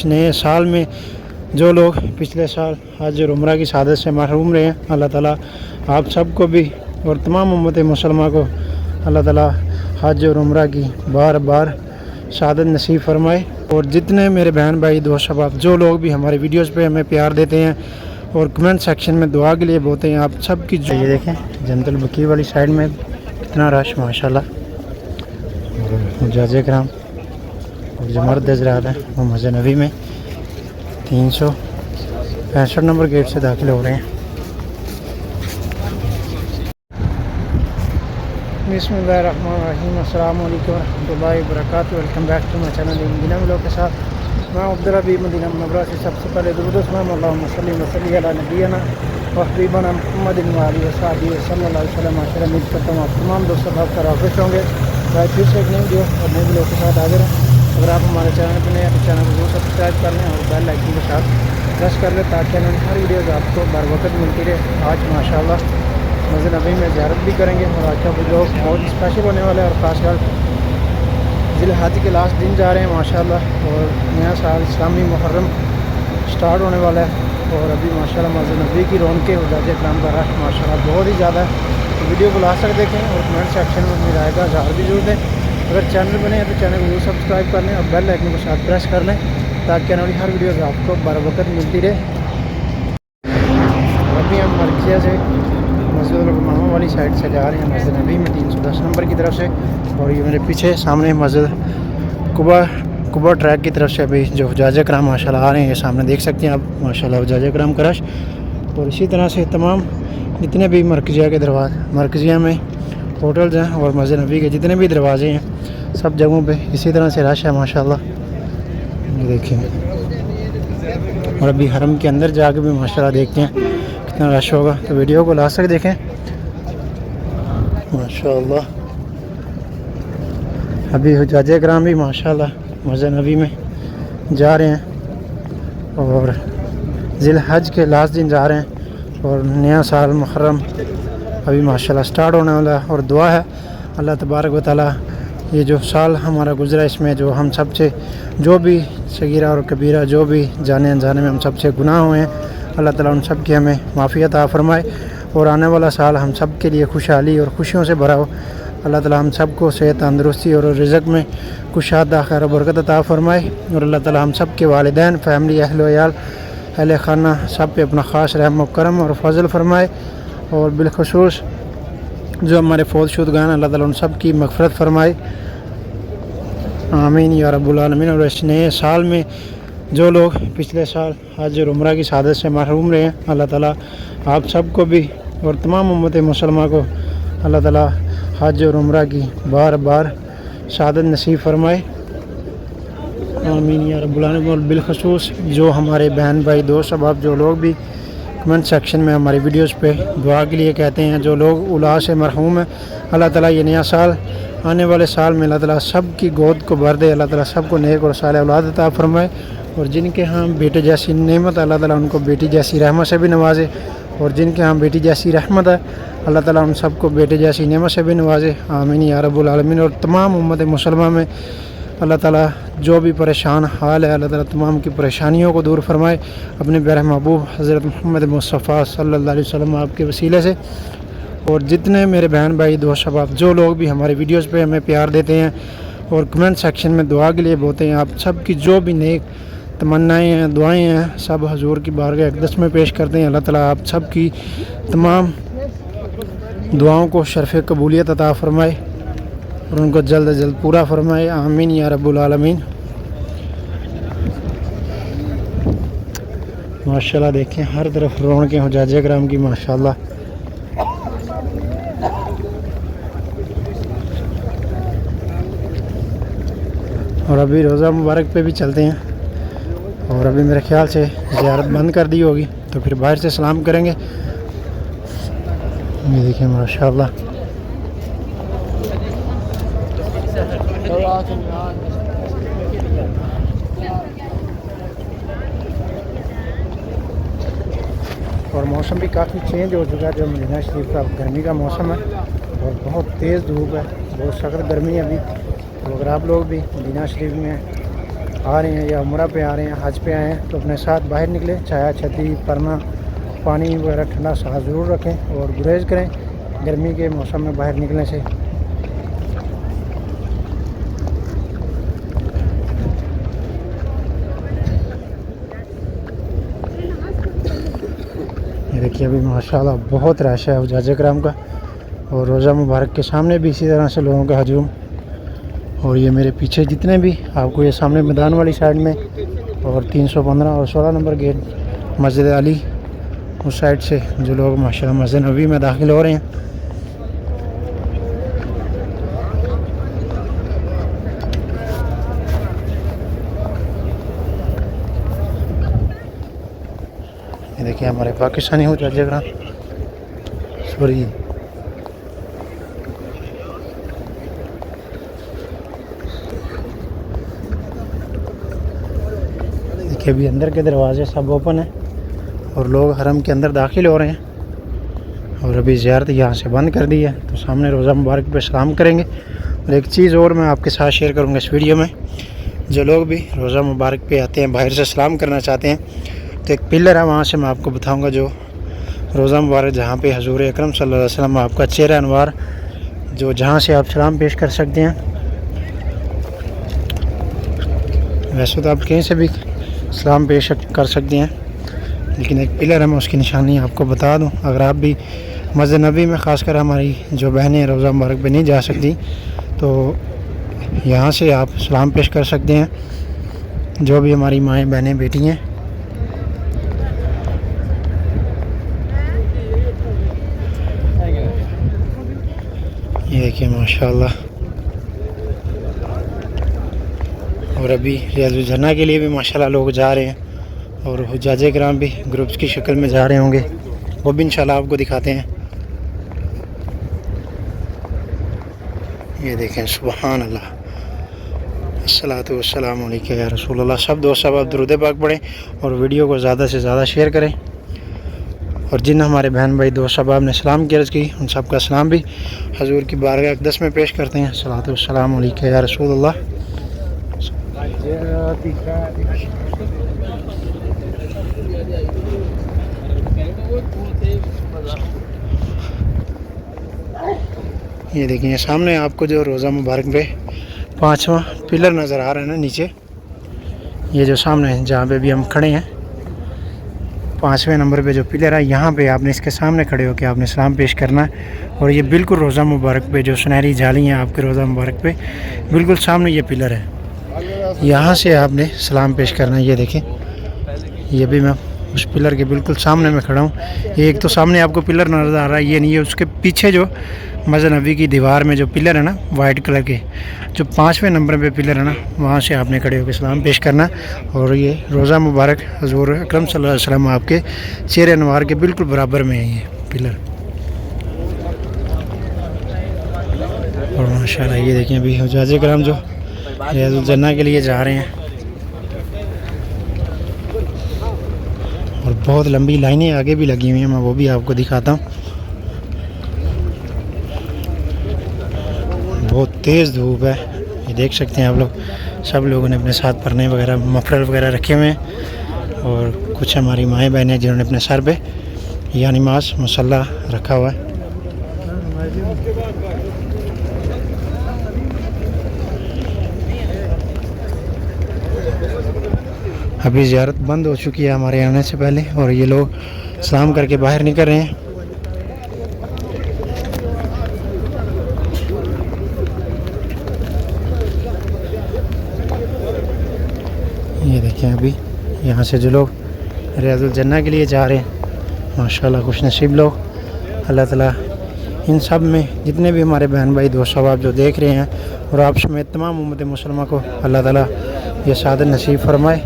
नए साल में जो लोग पिछले साल हज और उम्रा की शहादत से महरूम रहे हैं, अल्लाह ताला आप सबको भी और तमाम उम्मत मुसलमान को अल्लाह ताला हज और उम्रा की बार बार शहादत नसीब फरमाए। और जितने मेरे बहन भाई दोस्त अहबाब जो लोग भी हमारे वीडियोस पे हमें प्यार देते हैं और कमेंट सेक्शन में दुआ के लिए बोलते हैं, आप सब की ये देखें जन्नतुल बकी वाली साइड में कितना रश माशाल्लाह। मुजाज़े कराम और जो मर्द हज़रात हैं वो मस्जिद नबी में 365 नंबर गेट से दाखिल हो रहे हैं। बिस्मिल्लाहिर्रहमानिर्रहीम, अस्सलाम वालेकुम रहमतुल्लाहि व बरकातुहू। Welcome back to my channel Madina vlog के साथ मैं अब्दुल मदीना मुनव्वरा से सबसे पहले दुरूद सलाम अल्लाहुम्मा सल्ली व सल्लिम अला नबीना व हबीबना मुहम्मदिन व आलिहि व सहाबिहि सल्लल्लाहु अलैहि वसल्लम। माशाअल्लाह उम्मीद करता हूँ आप तमाम दोस्तों आप खराफिश होंगे। भाई फिर से एक नई वीडियो और नए व्लॉग के साथ हाजिर हैं। अगर आप हमारे चैनल पर नए हैं तो चैनल को जरूर सब्सक्राइब कर लें और बेल आइकन के साथ प्रेस कर लें ताकि हर वीडियो आपको बर वक्त मिलती रहे। आज माशाअल्लाह मस्जिद नबी में ज़ियारत भी करेंगे और आज का व्लॉग बहुत स्पेशल होने वाला है और ख़ासकर ज़िल-हज के लास्ट दिन जा रहे हैं माशाअल्लाह। और नया साल इस्लामी मुहर्रम स्टार्ट होने वाला है और अभी माशाअल्लाह मस्जिद नबी की रौनकें हुज्जाज इकराम का रश माशाअल्लाह बहुत ही ज़्यादा है। तो वीडियो को लास्ट तक देखें और कमेंट सेक्शन में अपनी राय का इज़हार भी जरूर दें। अगर चैनल बने हैं तो चैनल को सब्सक्राइब कर लें और बेल आइकन को साथ प्रेस कर लें ताकि आने वाली हर वीडियो आपको बर वक्त मिलती रहे। अभी हम मरकिया से मस्जिद मामा वाली साइड से जा रहे हैं मस्जिद नबी में 310 नंबर की तरफ से। और ये मेरे पीछे सामने मस्जिद कुबा ट्रैक की तरफ से अभी जो हुज्जाज कराम माशाल्लाह आ रहे हैं, ये सामने देख सकते हैं आप माशाल्लाह हुज्जाज कराम का रश। और इसी तरह से तमाम जितने भी मरकज़िया के दरवाजे मरकज़िया में होटल्स हैं और मस्जिद नबी के जितने भी दरवाजे हैं सब जगहों पे इसी तरह से रश है माशाल्लाह। ये देखिए और अभी हरम के अंदर जाके भी माशाल्लाह देखते हैं कितना रश होगा। तो वीडियो को लास्ट तक देखें माशाल्लाह। अभी हुज्जाज कराम भी माशाल्लाह मस्जिद नबी में जा रहे हैं और ज़िल-हज के लास्ट दिन जा रहे हैं और नया साल मुहर्रम अभी माशाल्लाह स्टार्ट होने वाला है। और दुआ है अल्लाह तबारक व तआला ये जो साल हमारा गुज़रा इसमें जो हम सब से जो भी सगीरा और कबीरा जो भी जाने अनजाने में हम सब से गुनाह हुए हैं अल्लाह ताला उन सब की हमें माफ़ी अता फ़रमाए और आने वाला साल हम सब के लिए खुशहाली और खुशियों से भरा हो। अल्लाह ताला हम सब को सेहत तंदरुस्ती और रिज़्क़ में कुशादा खैर और बरकत अता फ़रमाए। और अल्लाह ताला हम सब के वालिदैन फैमिली अहल वयाल अहल खाना सब पे अपना ख़ास रहम व करम और फजल फरमाए। और बिलखुसूस जो हमारे फौतशुदगान अल्लाह ताला उन सब की मग़फ़िरत फरमाए, आमीन या रब्बुल आलमीन। और इस नए साल में जो लोग पिछले साल हज और उम्रा की शहादत से महरूम रहे हैं, अल्लाह ताला आप सबको भी और तमाम उम्मत मुसलमान को अल्लाह ताला हज और उम्रा की बार बार शहादत नसीब फरमाए, आमीन या रब्बुल आलमीन। और बिलखुसूस जो हमारे बहन भाई दोस्त अहबाब जो लोग भी कमेंट सेक्शन में हमारी वीडियोस पे दुआ के लिए कहते हैं, जो लोग औलाद से मरहूम हैं, अल्लाह ताला ये नया साल आने वाले साल में अल्लाह ताला सब की गोद को भर दे, अल्लाह ताला सबको नेक और साले औलाद अता फरमाए। और जिनके यहाँ बेटे जैसी नेमत अल्लाह ताला उनको बेटी जैसी रहमत से भी नवाजे और जिनके यहाँ बेटी जैसी रहमत है अल्लाह ताला उन सबको बेटे जैसी नेमत से भी नवाजे, आमीन या रब्बुल आलमीन। और तमाम उम्मत मुसलमान में अल्लाह ताला जो भी परेशान हाल है अल्लाह ताला तमाम की परेशानियों को दूर फरमाए अपने प्यारे महबूब हज़रत मोहम्मद मुस्तफ़ा सल्लल्लाहु अलैहि वसल्लम आपके वसीले से। और जितने मेरे बहन भाई दोस्त अहबाब जो लोग भी हमारे वीडियोस पे हमें प्यार देते हैं और कमेंट सेक्शन में दुआ के लिए बोलते हैं, आप सब की जो भी नेक तमन्नाएँ हैं दुआएँ हैं सब हजूर की बारगाह अक़दस में पेश करते हैं। अल्लाह ताला आप सब की तमाम दुआओं को शरफ़ कबूलियत अता फ़रमाए और उनको जल्द अज जल्द पूरा फरमाए, आमीन या रब्बुल आलमीन। माशाल्लाह देखें हर तरफ रौनकें हुज्जाज कराम की माशाल्लाह। और अभी रोज़ा मुबारक पे भी चलते हैं और अभी मेरे ख्याल से ज़ियारत बंद कर दी होगी तो फिर बाहर से सलाम करेंगे। ये देखिए माशाल्लाह और मौसम भी काफ़ी चेंज हो चुका है। जो मदीना शरीफ का गर्मी का मौसम है और बहुत तेज़ धूप है, बहुत सख्त गर्मी है अभी। तो अगर आप लोग भी मदीना शरीफ में आ रहे हैं या उम्रा पे आ रहे हैं, हज पे आए हैं, तो अपने साथ बाहर निकले, छाया छतरी परना पानी वगैरह ठंडा साथ ज़रूर रखें और गुरेज करें गर्मी के मौसम में बाहर निकलने से। ये देखिए अभी माशाल्लाह बहुत रश है हुज्जाज कराम का, और रोज़ा मुबारक के सामने भी इसी तरह से लोगों का हजूम। और ये मेरे पीछे जितने भी आपको ये सामने मैदान वाली साइड में और 315 और 16 नंबर गेट मस्जिद अली उस साइड से जो लोग माशाल्लाह मस्जिद नबी में दाखिल हो रहे हैं। ये देखिए हमारे पाकिस्तानी हुज्जाज कराम सॉरी देखिए अभी अंदर के दरवाजे सब ओपन है और लोग हरम के अंदर दाखिल हो रहे हैं। और अभी ज़ियारत यहाँ से बंद कर दी है, तो सामने रोज़ा मुबारक पे सलाम करेंगे। और एक चीज़ और मैं आपके साथ शेयर करूँगा इस वीडियो में, जो लोग भी रोज़ा मुबारक पे आते हैं बाहर से सलाम करना चाहते हैं, तो एक पिलर है वहाँ से मैं आपको बताऊँगा, जो रोज़ा मुबारक जहाँ पे हजूर अकरम सल्लल्लाहु अलैहि वसल्लम आपका चेहरा अनवार, जो जहाँ से आप सलाम पेश कर सकते हैं। वैसे तो आप कहीं से भी सलाम पेश कर सकते हैं, लेकिन एक पिलर है, मैं उसकी निशानी आपको बता दूं। अगर आप भी मस्जिद नबी में ख़ासकर हमारी जो बहनें रोज़ा मुबारक पे नहीं जा सकती, तो यहाँ से आप सलाम पेश कर सकते हैं, जो भी हमारी माएँ बहनें बेटी हैं। ये देखिए माशाल्लाह। और अभी रियाजुल जन्ना के लिए भी माशाल्लाह लोग जा रहे हैं, और हुज्जाज कराम भी ग्रुप्स की शक्ल में जा रहे होंगे, वो भी इंशाल्लाह आपको दिखाते हैं। ये देखें सुभान अल्लाह, अस्सलातु वस्सलामु अलैका या रसूल अल्लाह। सब दोस्त सब आप दुरूद पाक पढ़ें और वीडियो को ज़्यादा से ज़्यादा शेयर करें। और जिन हमारे बहन भाई दोस्त साहब ने सलाम की अर्ज़ की, उन सब का सलाम भी हजूर की बारगाह अक़दस में पेश करते हैं। अस्सलातु वस्सलामु अलैका या रसूल अल्लाह। ये देखिए सामने आपको जो रोज़ा मुबारक पे 5वां पिलर नज़र आ रहा है ना नीचे, ये जो सामने है जहाँ पे भी हम खड़े हैं, 5वें नंबर पे जो पिलर है, यहाँ पे आपने इसके सामने खड़े होकर आपने सलाम पेश करना है। और ये बिल्कुल रोज़ा मुबारक पे जो सुनहरी जाली हैं आपके रोज़ा मुबारक पे बिल्कुल सामने ये पिलर है, यहाँ से आपने सलाम पेश करना है। ये देखें, ये भी मैं उस पिलर के बिल्कुल सामने में खड़ा हूँ। ये एक तो सामने आपको पिलर नज़र आ रहा है, ये नहीं है, उसके पीछे जो मस्जिद नबी की दीवार में जो पिलर है ना वाइट कलर के, जो 5वें नंबर पे पिलर है ना, वहाँ से आपने खड़े होकर सलाम पेश करना। और ये रोज़ा मुबारक हज़ूर अकरम सल्लल्लाहु अलैहि वसल्लम आपके चेहरे अनवार के बिल्कुल बराबर में है ये पिलर। और माशाल्लाह ये देखें अभी हुज्जाज कराम जो रियाजुल जन्ना के लिए जा रहे हैं, और बहुत लंबी लाइनें आगे भी लगी हुई हैं, मैं वो भी आपको दिखाता हूँ। बहुत तेज़ धूप है, ये देख सकते हैं आप लोग। सब लोगों ने अपने साथ परने वगैरह मफरल वगैरह रखे हुए हैं, और कुछ हमारी माएँ बहनें जिन्होंने अपने सर पे या नमाज मुसल्ला रखा हुआ है। अभी ज़ियारत बंद हो चुकी है हमारे आने से पहले, और ये लोग सलाम करके बाहर निकल रहे हैं। ये देखें अभी यहाँ से जो लोग रियाजुल जन्ना के लिए जा रहे हैं, माशाल्लाह खुश नसीब लोग। अल्लाह ताला इन सब में जितने भी हमारे बहन भाई दोस्त आप जो देख रहे हैं, और आप समेत तमाम उम्मत मुसलमान को अल्लाह ताला ये सादत नसीब फरमाए।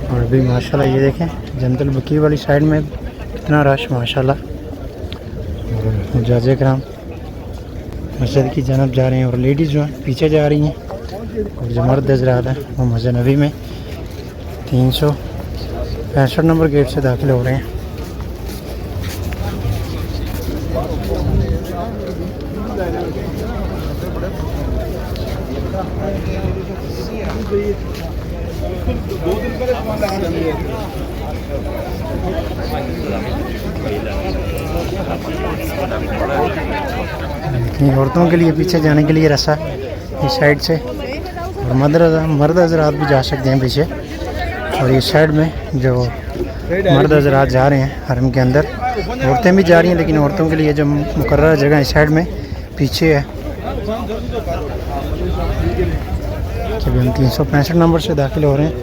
और अभी माशाल्लाह ये देखें जन्नतुल बकी वाली साइड में कितना रश माशाल्लाह। हुज्जाज कराम मस्जिद की जानब जा रहे हैं, और लेडीज़ जो हैं पीछे जा रही हैं, और जो मर्द हज़रात हैं वो मस्जिद नबी में 365 नंबर गेट से दाखिल हो रहे हैं। औरतों के लिए पीछे जाने के लिए रास्ता इस साइड से, और मर्द हजरात भी जा सकते हैं पीछे। और इस साइड में जो मर्द हजरात जा रहे हैं हरम के अंदर, औरतें भी जा रही हैं, लेकिन औरतों के लिए जो मुकर्रर जगह इस साइड में पीछे है। जब हम 365 नंबर से दाखिल हो रहे हैं।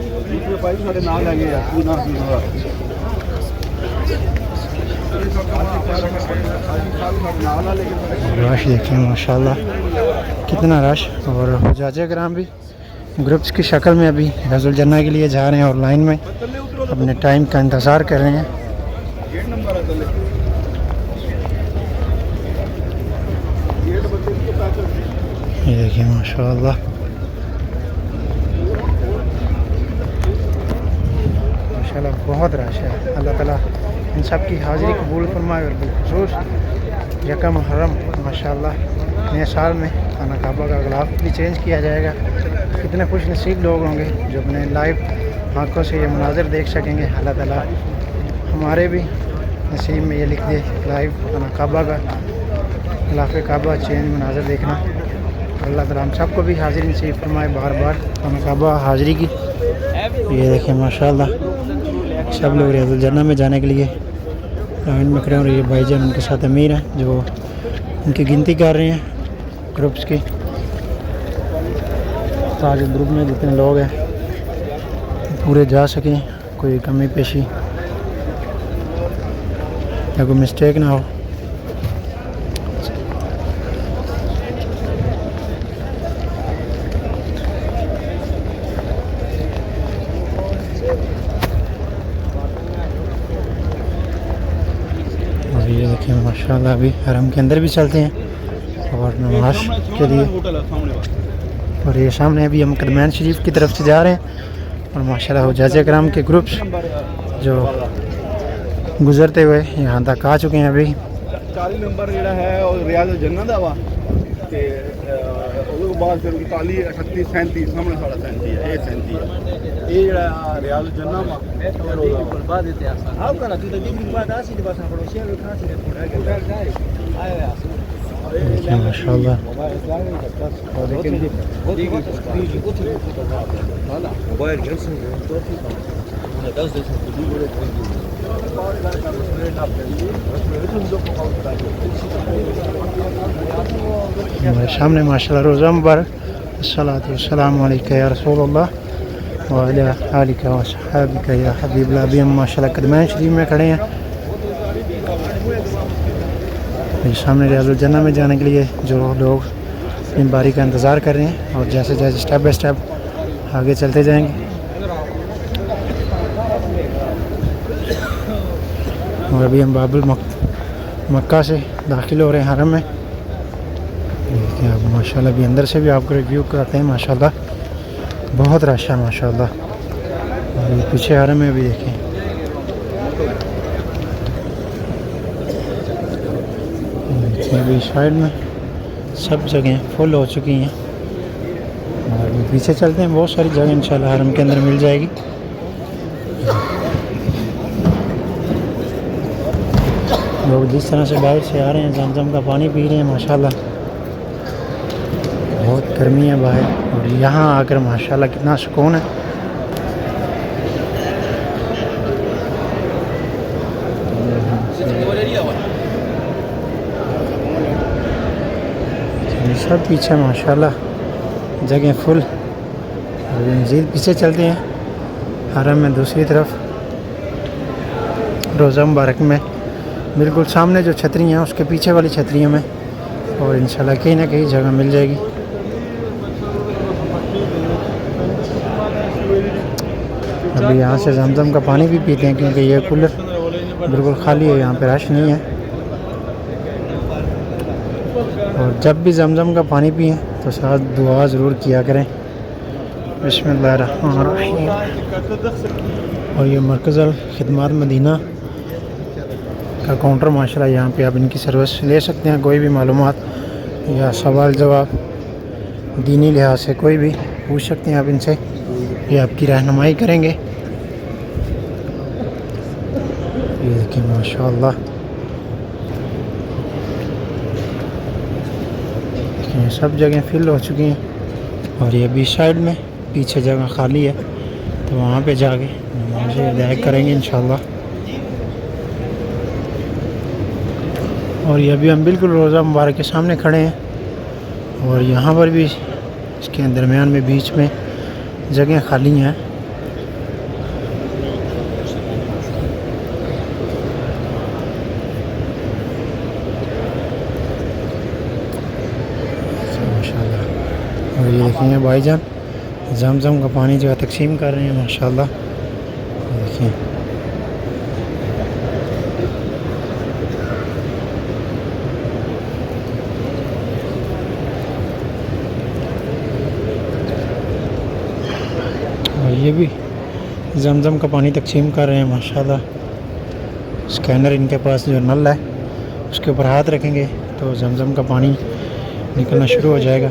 रश देखिए माशाल्लाह कितना रश। और हुज्जाजे कराम भी ग्रुप्स की शक्ल में अभी रज़ुल जन्ना के लिए जा रहे हैं और लाइन में अपने टाइम का इंतज़ार कर रहे हैं। ये देखिए माशाल्लाह माशाल्लाह बहुत रश है। अल्लाह ताला इन सब की हाज़िरी कबूल फरमाए। और बिलखुसूस यकम मुहर्रम माशाल्लाह नए साल में खाना काबा का गिलाफ भी चेंज किया जाएगा। कितने खुश नसीब लोग होंगे जो अपने लाइव आँखों से ये मनाज़र देख सकेंगे। अल्लाह ताला हमारे भी नसीब में ये लिख दे लाइव खाना काबा का गिलाफ काबा चेंज मनाज़र देखना। अल्लाह ताला हम सबको भी हाज़िरी नसीब फरमाए बार बार खाना काबा हाज़िरी की। ये देखिए माशाल्लाह सब लोग रज़ुल जन्ना में जाने के लिए लाइन में खड़े हो रहे हैं। भाईजान उनके साथ अमीर हैं जो उनकी गिनती कर रहे हैं ग्रुप्स की, ताकि ग्रुप में जितने लोग हैं पूरे जा सकें, कोई कमी पेशी या कोई मिस्टेक ना हो। और ये देखिए माशाल्लाह अभी हरम के अंदर भी चलते हैं और नमाज के लिए। और ये सामने अभी हम कदमैन शरीफ की तरफ से जा रहे हैं और माशाल्लाह हुज्जाज कराम के ग्रुप्स जो गुजरते हुए यहाँ तक आ चुके हैं। अभी 40 नंबर जो है रियाज़ुल जन्नत दा वा ते ਉਹਦੇ ਬਾਅਦ ਫਿਰ 39 38 37 ਸਾਹਮਣੇ ਸਾਡਾ 37 ਹੈ। ਇਹ 37 ਹੈ। ਇਹ ਜਿਹੜਾ ਰਿਆਜ਼ੁਲ ਜੰਨਾ ਵਾ ਇਹ ਬਾਅਦ ਦਿੱਤੇ ਆਸਾਂ ਆਪ ਕਰਾ ਤੂੰ ਤਾਂ ਜਿੰਨੀ ਬਾਅਦ ਆਸੀ ਦੇ ਬਸ ਪੜੋਸੀਆਂ ਨੂੰ ਖਾਸੀ ਦੇ ਥੋੜਾ ਆਇਆ देखिए माशाल्लाह मोबाइल हमारे सामने माशाल्लाह रोज़ा मुबारक अस्सलातु वस्सलामु अलैका या रसूलल्लाह व अला आलिका व अस्हाबिका या हबीबल्लाह। अभी हम माशाल्लाह कदमैन शरीफ में खड़े हैं। सामने रियाज़ुल जन्ना में जाने के लिए जो लोग इन बारी का इंतज़ार कर रहे हैं और जैसे जैसे स्टेप बाय स्टेप आगे चलते जाएंगे। और अभी हम बाबुल मक्का से दाखिल हो रहे हैं हरम में। देखिए आप माशाल्लाह अभी अंदर से भी आपको रिव्यू करते हैं। माशाल्लाह बहुत रश है माशाल्लाह। और ये पीछे हरम में भी देखें अभी साइड में सब जगह फुल हो चुकी हैं। और पीछे चलते हैं, बहुत सारी जगह इंशाल्लाह हरम के अंदर मिल जाएगी। लोग जिस तरह से बाहर से आ रहे हैं जमजम का पानी पी रहे हैं माशाल्लाह। बहुत गर्मी है बाहर और यहाँ आकर माशाल्लाह कितना सुकून है। सब पीछे माशाल्लाह जगह फुल। और मज़ीद पीछे चलते हैं हरम में दूसरी तरफ रोज़ा मुबारक में बिल्कुल सामने जो छतरी हैं उसके पीछे वाली छतरियों में, और इंशाल्लाह कहीं ना कहीं जगह मिल जाएगी। अभी यहाँ से जमजम का पानी भी पीते हैं क्योंकि ये कूलर बिल्कुल खाली है, यहाँ पे रश नहीं है। और जब भी जमजम का पानी पिएं तो साथ दुआ ज़रूर किया करें। बिस्मिल्लाहिर्रहमानिर्रहीम। और ये मरकज़ अल खिदमत मदीना का काउंटर माशाल्लाह। यहाँ पे आप इनकी सर्विस ले सकते हैं, कोई भी मालूमात या सवाल जवाब दीनी लिहाज से कोई भी पूछ सकते हैं आप इनसे, ये आपकी रहनुमाई करेंगे। ये देखिए माशाल्लाह, ये सब जगह फिल हो चुकी हैं और ये बीच साइड में पीछे जगह खाली है, तो वहाँ पे जाके नमाज़ अदा करेंगे इंशाल्लाह। और ये अभी हम बिल्कुल रोज़ा मुबारक के सामने खड़े हैं और यहाँ पर भी इसके दरमियान में बीच में जगह खाली हैं। माशाल्लाह। और ये देखेंगे भाईजान जमजम का पानी जो है तकसीम कर रहे हैं माशाल्लाह। देखिए और ये भी जमजम का पानी तकसीम कर रहे हैं माशाल्लाह। स्कैनर इनके पास जो नल है उसके ऊपर हाथ रखेंगे तो जमजम का पानी निकलना शुरू हो जाएगा।